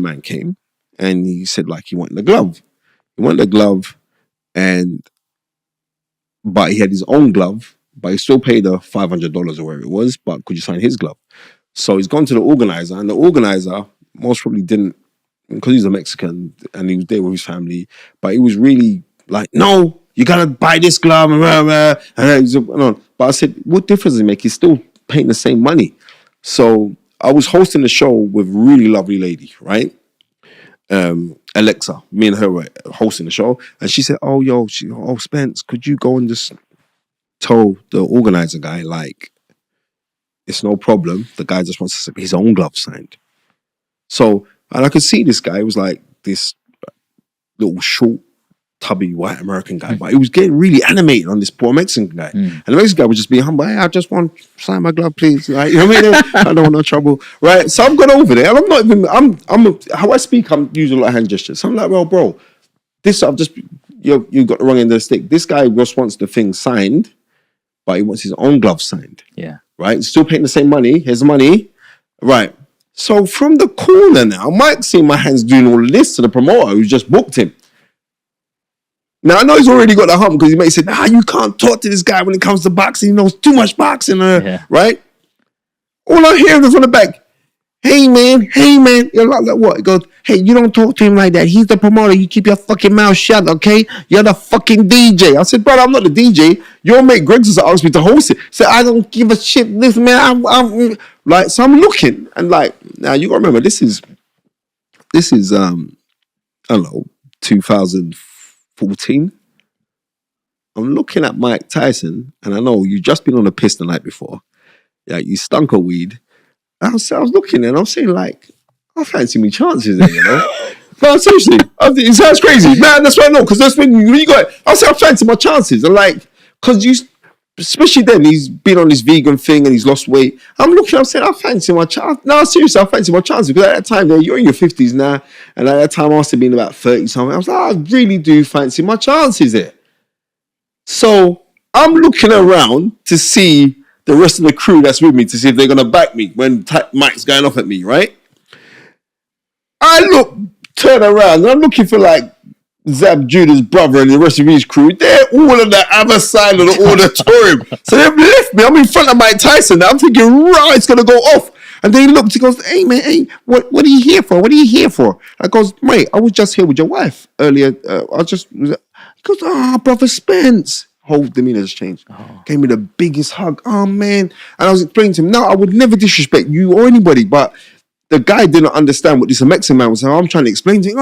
man came and he said like he wanted the glove. He wanted the glove, but he had his own glove, but he still paid the $500 or whatever it was. But could you sign his glove? So he's gone to the organizer, and the organizer most probably didn't, because he's a Mexican and he was there with his family, but he was really like, no, you gotta buy this glove. But I said, what difference does it make? He's still paying the same money. So I was hosting the show with a really lovely lady, right? Alexa, me and her were hosting the show, and she said, Spence, could you go and just tell the organizer guy, like, it's no problem. The guy just wants his own glove signed. So, and I could see this guy was like this little short, tubby white American guy, but he was getting really animated on this poor Mexican guy. And the Mexican guy was just being humble. Hey, I just want to sign my glove, please. Like, you know what I mean? I don't want no trouble. Right? So I've gone over there, and I'm not even, how I speak, I'm using a lot of hand gestures. So I'm like, well, bro, this, you got the wrong end of the stick. This guy just wants the thing signed, but he wants his own glove signed. Yeah. Right? Still paying the same money. Here's the money. Right. So from the corner now, Mike's seeing my hands doing all of this to the promoter who's just booked him. Now, I know he's already got the hump because he may say, you can't talk to this guy when it comes to boxing. He knows too much boxing, right? All I hear is from the back, hey, man. You're like what? He goes, hey, you don't talk to him like that. He's the promoter. You keep your fucking mouth shut, okay? You're the fucking DJ. I said, brother, I'm not the DJ. Your mate Greg just asked me to host it. Said, I don't give a shit. This man, I'm like, so I'm looking and like, now you gotta remember, this is I don't know, 2014. I'm looking at Mike Tyson, and I know you've just been on a piss the night before. Yeah, you stunk of weed. I was looking and I'm saying, like, I fancy me chances there, you know? No, seriously, it sounds crazy. Man, that's what I know, because that's when you got it. I say I fancy my chances. And like, because especially then, he's been on this vegan thing and he's lost weight. I'm looking, I'm saying, I fancy my chance. No, seriously, I fancy my chances. Because at that time, you're in your 50s now. And at that time, I must have been about 30 something. I was like, I really do fancy my chances there. So I'm looking around to see the rest of the crew that's with me to see if they're going to back me when Mike's going off at me, right? I turn around, and I'm looking for like Zab Judah's brother and the rest of his crew. They're all on the other side of the auditorium. So they've left me. I'm in front of Mike Tyson now. I'm thinking, right, it's going to go off. And then he looks, he goes, hey, man, hey, what are you here for? What are you here for? I goes, mate, I was just here with your wife earlier. He goes, brother Spence. Whole demeanor's changed. Gave me the biggest hug. Oh, man. And I was explaining to him, no, I would never disrespect you or anybody, but the guy didn't understand what this Mexican man was saying. I'm trying to explain to him,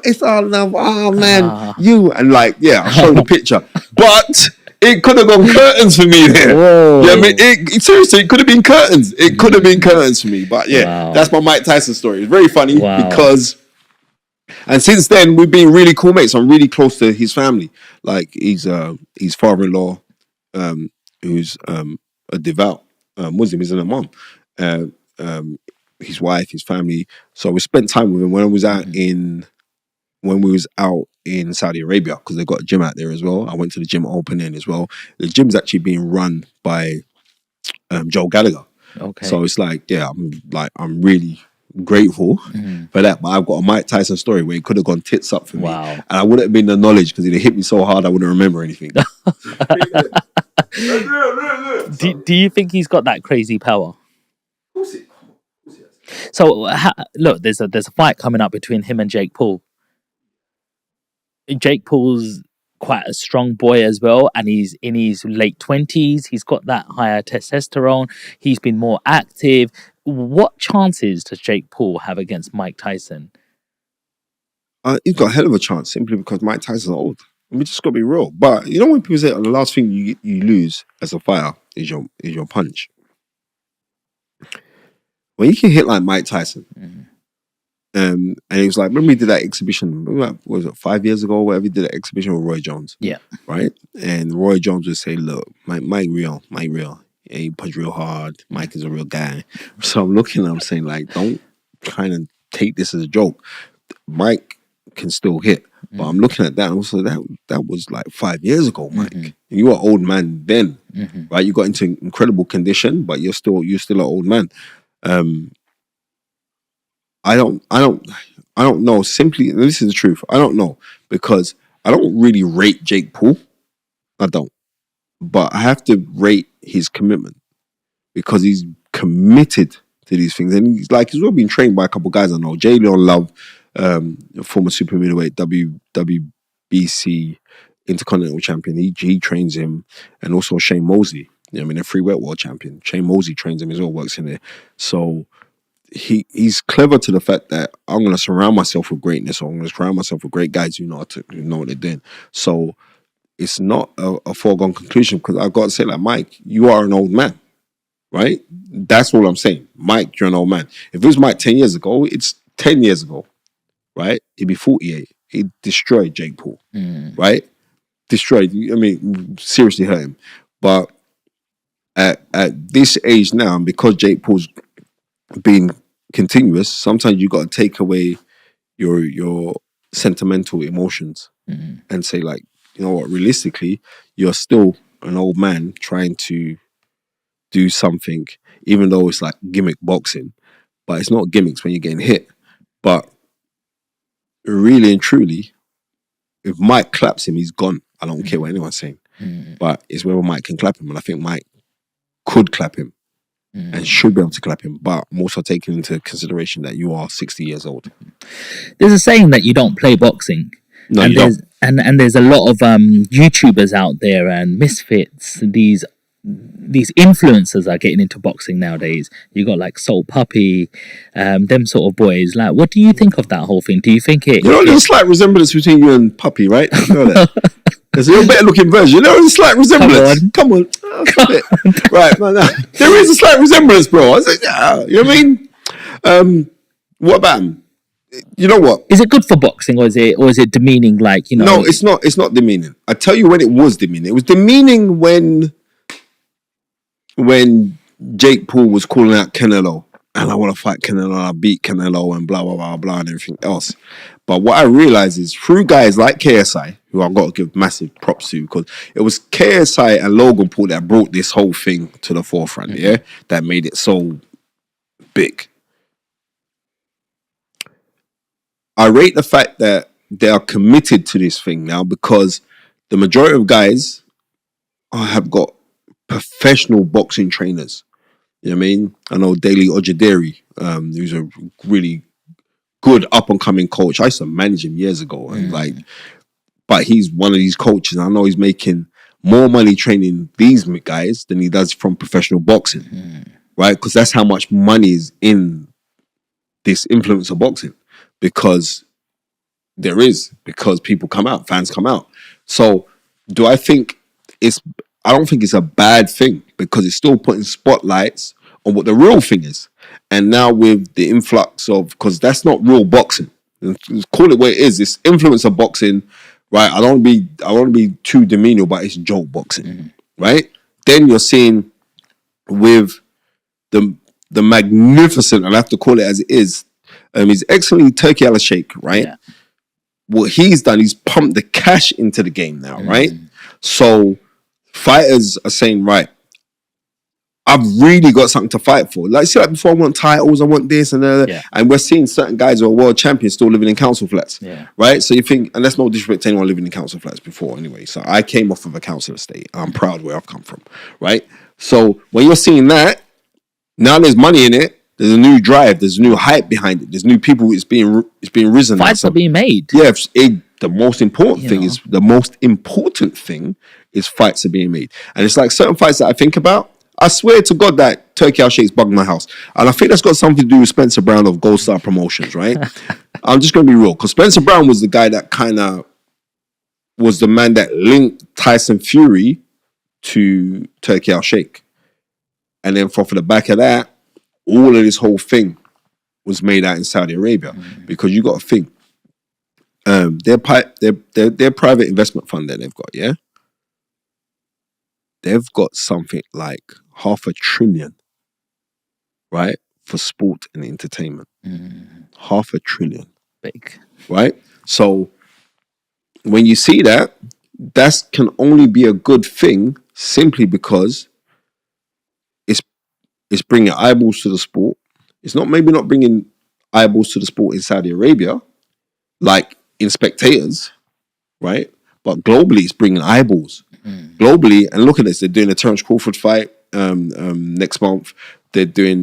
it's all love. Oh, man, you. And like, yeah, I showed the picture. But it could have gone curtains for me there. Whoa. Yeah, I mean, seriously, it could have been curtains. It could have been curtains for me. But yeah, That's my Mike Tyson story. It's very funny because... And since then, we've been really cool mates. I'm really close to his family. Like, his father-in-law, who's a devout Muslim, isn't a mom. His wife, his family. So we spent time with him when we was out in Saudi Arabia, because they got a gym out there as well. I went to the gym opening as well. The gym's actually being run by Joel Gallagher. Okay. So it's like, I'm really grateful for that, but I've got a Mike Tyson story where it could have gone tits up for me, and I wouldn't have been the knowledge because it hit me so hard I wouldn't remember anything. Do you think he's got that crazy power? Of course he has. So look, there's a fight coming up between him and Jake Paul. Jake Paul's quite a strong boy as well, and he's in his late 20s. He's got that higher testosterone. He's been more active. What chances does Jake Paul have against Mike Tyson? He's got a hell of a chance simply because Mike Tyson's old. We just got to be real. But you know when people say the last thing you lose as a fighter is your punch. When you can hit like Mike Tyson, and it was like, remember he did that exhibition, what was it, 5 years ago or whatever, he did that exhibition with Roy Jones. Yeah. Right? And Roy Jones would say, look, Mike real. Yeah, he punch real hard. Mike is a real guy. So I'm looking and I'm saying, like, don't kind of take this as a joke. Mike can still hit. But I'm looking at that and also that was like 5 years ago, Mike. And you were an old man then, right? You got into incredible condition, but you're still an old man. I don't know. Simply, this is the truth. I don't know because I don't really rate Jake Paul. I don't, but I have to rate his commitment because he's committed to these things, and he's well been trained by a couple of guys I know. Jay Leon Love, former super middleweight WBC Intercontinental Champion. He trains him, and also Shane Mosley. I mean, a free weight world champion. Shane Mosley trains him as well. Works in there, so. He's clever to the fact that I'm going to surround myself with greatness, or I'm going to surround myself with great guys who know what they're doing. So it's not a foregone conclusion because I've got to say, like, Mike, you are an old man, right? That's all I'm saying. Mike, you're an old man. If it was Mike 10 years ago, it's 10 years ago, right? He'd be 48. He'd destroy Jake Paul, right? Destroyed. I mean, seriously hurt him. But at this age now, and because Jake Paul's being continuous, sometimes you got to take away your sentimental emotions and say, like, you know what, realistically, you're still an old man trying to do something, even though it's like gimmick boxing, but it's not gimmicks when you're getting hit. But really and truly, if Mike claps him, he's gone. I don't care what anyone's saying, but it's whether Mike can clap him, and I think Mike could clap him and should be able to clap him, but I'm also taking into consideration that you are 60 years old. There's a saying that you don't play boxing. No, and you don't. And there's a lot of YouTubers out there and misfits. These influencers are getting into boxing nowadays. You got like Soul Puppy, them sort of boys. Like, what do you think of that whole thing? Do you think it? You know, there's a slight resemblance between you and Puppy, right? You know that. There's a better looking version. You know, there's a slight resemblance. Come on. Oh, right, no. There is a slight resemblance, bro. I was like, yeah, you know what I mean? What about him? You know what? Is it good for boxing, or is it demeaning? Like, you know? No, it's not. It's not demeaning. I tell you when it was demeaning. It was demeaning when Jake Paul was calling out Canelo, and I want to fight Canelo, and I beat Canelo, and blah blah blah blah, and everything else. But what I realized is through guys like KSI, who I've got to give massive props to, because it was KSI and Logan Paul that brought this whole thing to the forefront. Yeah, that made it so big. I rate the fact that they are committed to this thing now, because the majority of guys have got professional boxing trainers. You know what I mean? I know Daly Ojaderi, who's a really good up and coming coach. I used to manage him years ago, and but he's one of these coaches. I know he's making more money training these guys than he does from professional boxing, right? Because that's how much money is in this influencer boxing, because people come out, fans come out. So do I think I don't think it's a bad thing, because it's still putting spotlights on what the real thing is. And now with the influx of, because that's not real boxing. Call it what it is. It's influencer boxing, right? I don't want to be too demeaning, but it's joke boxing, right? Then you're seeing with the magnificent, and I have to call it as it is, His Excellency Turkey Al Sheikh, right? Yeah. What he's done, he's pumped the cash into the game now, right? So fighters are saying, right, I've really got something to fight for. Like, see, like before, I want titles, I want this and that. Yeah. And we're seeing certain guys who are world champions still living in council flats, right? So you think, and that's no disrespect to anyone living in council flats before anyway. So I came off of a council estate. I'm proud where I've come from, right? So when you're seeing that, now there's money in it. There's a new drive. There's a new hype behind it. There's new people. It's being risen. Fights are being made. Yeah, the most important thing is fights are being made. And it's like certain fights that I think about. I swear to God that Turkey Al Sheikh's bugged my house, and I think that's got something to do with Spencer Brown of Gold Star Promotions, right? I'm just going to be real, because Spencer Brown was the guy that kind of was the man that linked Tyson Fury to Turkey Al Sheikh, and then for the back of that, all of this whole thing was made out in Saudi Arabia, because you got to think, their private investment fund that they've got, yeah, they've got something like $500 billion, right, for sport and entertainment. $500 billion, big, right? So when you see that, that can only be a good thing simply because it's bringing eyeballs to the sport. It's maybe not bringing eyeballs to the sport in Saudi Arabia, like in spectators, right? But globally, it's bringing eyeballs. Globally, and look at this, they're doing a Terence Crawford fight next month. They're doing